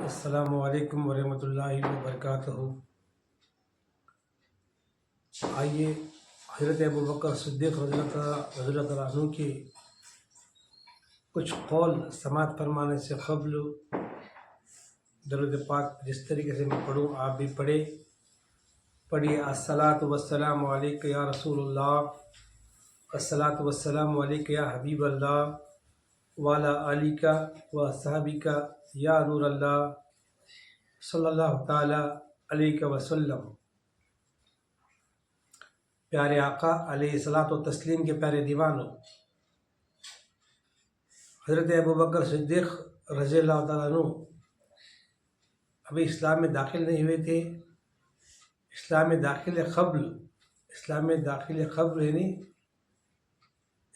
السلام علیکم ورحمۃ اللہ وبرکاتہ۔ آئیے حضرت ابوبکر صدیق رضی اللہ تعالیٰ عنہ کے کچھ قول سماعت فرمانے سے قبل درود پاک جس طریقے سے میں پڑھوں آپ بھی پڑھیے۔ الصلاۃ والسلام علیک یا رسول اللہ، الصلاۃ والسلام علیک یا حبیب اللہ، وعلی آلک و صحابک یا نور اللہ، صلی اللہ تعالی علیہ وسلم۔ پیارے آقا علیہ الصلاۃ و تسلیم کے پیارے دیوانوں، حضرت ابوبکر صدیق رضی اللہ تعالیٰ عنہ ابھی اسلام میں داخل نہیں ہوئے تھے۔ اسلام میں داخل یعنی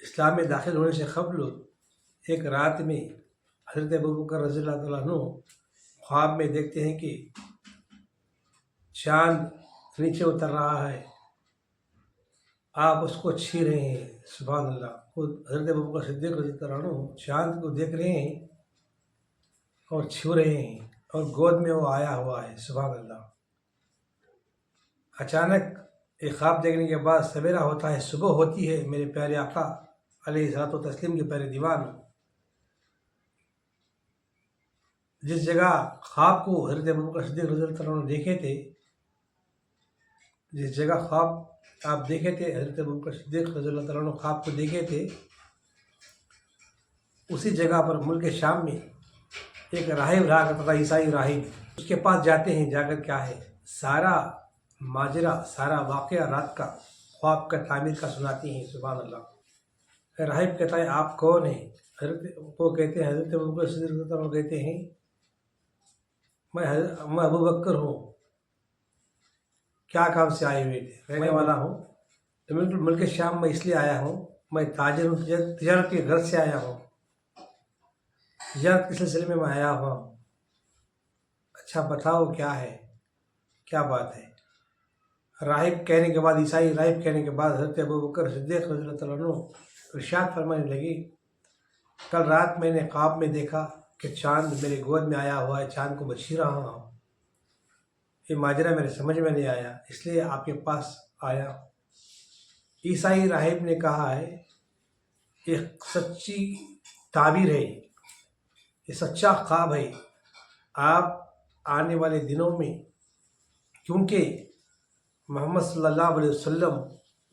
اسلام میں داخل ہونے سے قبل ایک رات میں حضرت ابوبکر رضی اللہ تعالیٰ عنہ خواب میں دیکھتے ہیں کہ چاند نیچے اتر رہا ہے، آپ اس کو چھو رہے ہیں۔ سبحان اللہ، خود حضرت ابوبکر صدیق رضی اللہ عنہ چاند کو دیکھ رہے ہیں اور چھو رہے ہیں اور گود میں وہ آیا ہوا ہے۔ سبحان اللہ۔ اچانک ایک خواب دیکھنے کے بعد سویرا ہوتا ہے، صبح ہوتی ہے۔ میرے پیارے آقا علیہ الصلاۃ و تسلیم کے پیارے دیوان، جس جگہ خواب کو حضرت ابوبکر صدیق رضی اللہ عنہ دیکھے تھے، جس جگہ خواب آپ دیکھے تھے، حضرت ابوبکر صدیق رضی اللہ عنہ خواب کو دیکھے تھے، اسی جگہ پر ملک شام میں ایک راہب رہا کرتا تھا، عیسائی راہب۔ اس کے پاس جاتے ہیں، جا کر کیا ہے سارا ماجرا، سارا واقعہ رات کا خواب کا تعبیر کا سناتے ہیں۔ سبحان اللہ۔ راہب کہتا ہے آپ کون ہیں؟ وہ کہتے ہیں حضرت ابوبکر صدیق رضی اللہ عنہ کہتے ہیں میں ابوبکر ہوں، کیا کام سے آئے ہوئے تھے؟ رہنے والا ہوں ملک شام میں، اس لیے آیا ہوں، میں تاجر ہوں، تجارت کے غرض سے آیا ہوں، تجارت کے سلسلے میں آیا ہوا ہوں۔ اچھا بتاؤ کیا ہے، کیا بات ہے؟ راہب کہنے کے بعد، عیسائی راہب کہنے کے بعد حضرت ابوبکر صدیق رضی اللہ عنہ ارشاد فرمانے لگے، کل رات میں نے خواب میں دیکھا کہ چاند میرے گود میں آیا ہوا ہے، چاند کو میں چھو رہا ہوں۔ یہ ماجرا میرے سمجھ میں نہیں آیا، اس لیے آپ کے پاس آیا۔ عیسائی راہب نے کہا ہے یہ سچی تعبیر ہے، یہ سچا خواب ہے۔ آپ آنے والے دنوں میں، کیونکہ محمد صلی اللہ علیہ وسلم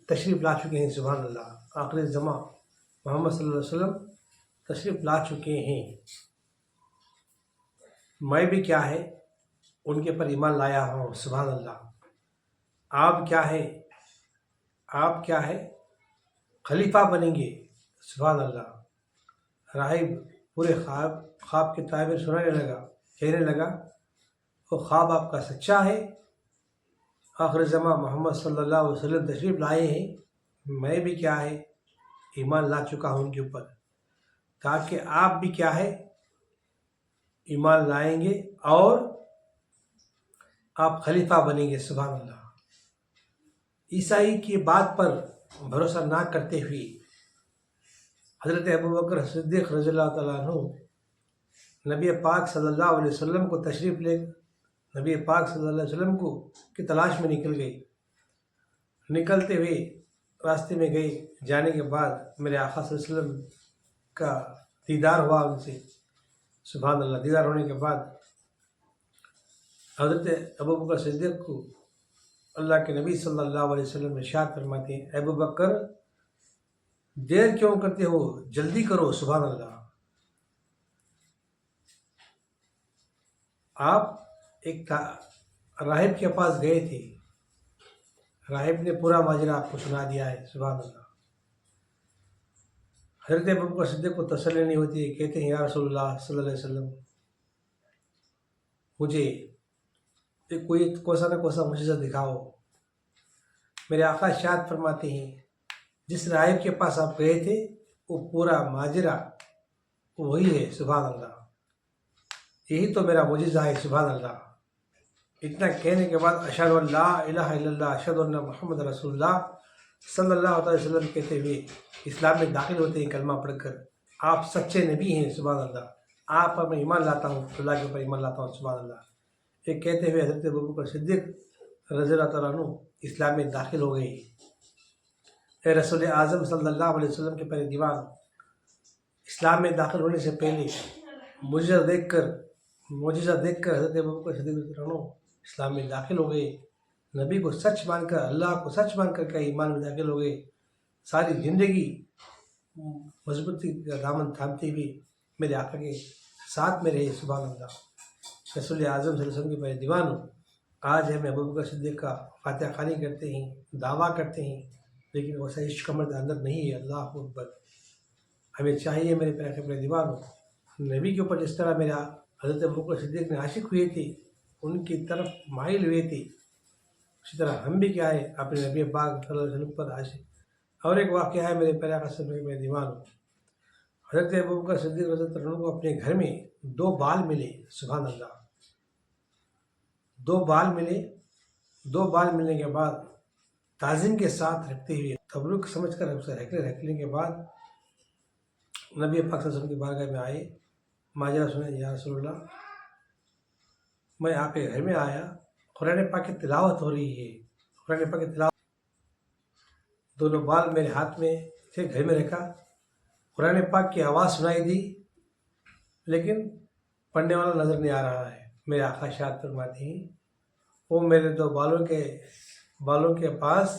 تشریف لا چکے ہیں، سبحان اللہ، آخر زمان محمد صلی اللہ علیہ وسلم تشریف لا چکے ہیں، میں بھی کیا ہے ان کے پر ایمان لایا ہوں۔ سبحان اللہ۔ آپ کیا ہے خلیفہ بنیں گے۔ سبحان اللہ۔ راہب پورے خواب کے تعبیر سنانے لگا، کہنے لگا وہ خواب آپ کا سچا ہے، آخر زمان محمد صلی اللہ علیہ وسلم تشریف لائے ہیں، میں بھی کیا ہے ایمان لا چکا ہوں ان کے اوپر، تاکہ آپ بھی کیا ہے ایمان لائیں گے اور آپ خلیفہ بنیں گے۔ سبحان اللہ۔ عیسائی کی بات پر بھروسہ نہ کرتے ہوئے حضرت ابوبکر صدیق رضی اللہ تعالیٰ عنہ نبی پاک صلی اللہ علیہ وسلم کو تشریف لے نبی پاک صلی اللہ علیہ وسلم کو کی تلاش میں نکل گئی۔ نکلتے ہوئے راستے میں گئے، جانے کے بعد میرے آقا صلی اللہ علیہ وسلم کا دیدار ہوا ان سے۔ سبحان اللہ۔ دیدار ہونے کے بعد حضرت ابوبکر صدیق کو اللہ کے نبی صلی اللہ علیہ وسلم ارشاد فرماتے ہیں، اے ابوبکر دیر کیوں کرتے ہو، جلدی کرو۔ سبحان اللہ۔ آپ ایک راہب کے پاس گئے تھے، راہب نے پورا ماجرا آپ کو سنا دیا ہے۔ سبحان اللہ۔ حضرت ابوبکر صدیق کو تسلی نہیں ہوتی، کہتے ہیں یا رسول اللہ صلی اللہ علیہ وسلم مجھے کوئی کوسا نہ کوسا معجزہ دکھاؤ۔ میرے آقا ارشاد فرماتے ہیں جس راہب کے پاس آپ گئے تھے وہ پورا ماجرا وہی ہے۔ سبحان اللہ۔ یہی تو میرا معجزہ ہے۔ سبحان اللہ۔ اتنا کہنے کے بعد اشہد ان لا الہ الا اللہ اشہد ان محمد رسول اللہ صلی اللہ علیہ وسلم کہتے ہوئے اسلام میں داخل ہوتے ہیں کلمہ پڑھ کر۔ آپ سچے نبی ہیں۔ سبحان اللہ۔ آپ پر میں ایمان لاتا ہوں، اللہ کے اوپر ایمان لاتا ہوں، سبحان اللہ۔ یہ کہتے ہوئے حضرت ابوبکر صدیق رضی اللہ تعالیٰ عنہ اسلام میں داخل ہو گئے۔ اے رسول اعظم صلی اللہ علیہ وسلم کے پہلے دیوان، اسلام میں داخل ہونے سے پہلے معجزہ دیکھ کر حضرت ابوبکر صدیق رضی اللہ عنہ اسلام میں داخل ہو گئے۔ نبی کو سچ مان کر، اللہ کو سچ مان کر ایمان میں داخل ہو گئے۔ ساری زندگی مضبوطی کا دامن تھامتے ہوئے میرے آقا کے ساتھ میں رہے، سبحان اللہ۔ رسول اعظم صلی اللہ علیہ وسلم کے پہلے دیوان ہوں، آج ہمیں ابوبکر صدیق کا فاتحہ خوانی کرتے ہیں، دعویٰ کرتے ہیں، لیکن ویسا عشق ہمارے اندر نہیں ہے۔ اللہ اکبر۔ ہمیں چاہیے میرے پیارے کے پہلے دیوان ہوں، نبی کے اوپر جس طرح میرا حضرت ابوبکر صدیق نے عاشق ہوئے تھے، ان کی طرف مائل ہوئے تھے، اسی طرح ہم بھی کیا ہے اپنے نبی پاک صلی اللہ علیہ وسلم پر عاشق۔ اور ایک واقعہ ہے میرے پیارے آقا صلی اللہ علیہ وسلم کے دیوان ہوں، حضرت ابوبکر صدیق رضی اللہ عنہ کو اپنے گھر میں 2 بال ملے، سبحان اللہ۔ 2 بال ملے، 2 بال ملنے کے بعد تعظیم کے ساتھ رکھتے ہوئے تبرک سمجھ کر اسے رکھنے کے بعد نبی پاک صلی اللہ علیہ وسلم کی بارگاہ میں آئے، ماجرا سنے، یا رسول اللہ میں آپ کے گھر میں آیا، قرآن پاک کی تلاوت ہو رہی ہے، قرآن پاک کی تلاوت، دونوں بال میرے ہاتھ میں تھے، گھر میں رکھا، قرآن پاک کی آواز سنائی دی، لیکن پڑھنے والا نظر نہیں آ رہا ہے۔ میرے آقا ارشاد فرماتے ہیں وہ میرے 2 بالوں کے پاس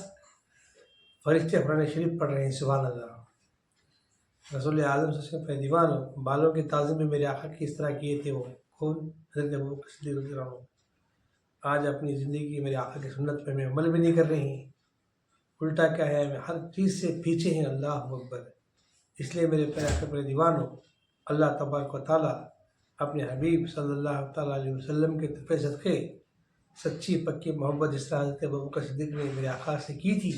فرشتے قرآن شریف پڑھ رہے ہیں، سبحان اللہ۔ رسول اعظم صلی اللہ علیہ وسلم کے دیوان ہوں، بالوں کی تعظیم میں میرے آقا کس طرح کیے تھے، وہ کون؟ حضرت ابوبکر صدیق رضی اللہ عنہ۔ آج اپنی زندگی میرے آقا کی سنت پہ میں عمل بھی نہیں کر رہے ہیں، الٹا کیا ہے، ہمیں ہر چیز سے پیچھے ہیں، اللہ اکبر۔ اس لیے میرے پیارے آقا پر دیوان ہوں، اللہ تبارک و تعالیٰ اپنے حبیب صلی اللہ تعالیٰ علیہ وسلم کے طرف صدقے سچی پکی محبت جس طرح حضرت ابوبکر صدیق نے میرے آقا سے کی تھی،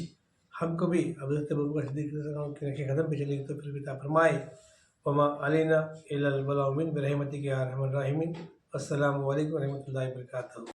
ہم کو بھی حضرت ابوبکر صدیق کے نقش قدم پہ چلیں گے تو پھر عطا فرمائے۔ وما علینا الا البلاغ برحمتک یا ارحم الراحمین۔ السلام علیکم ورحمۃ اللہ وبرکاتہ۔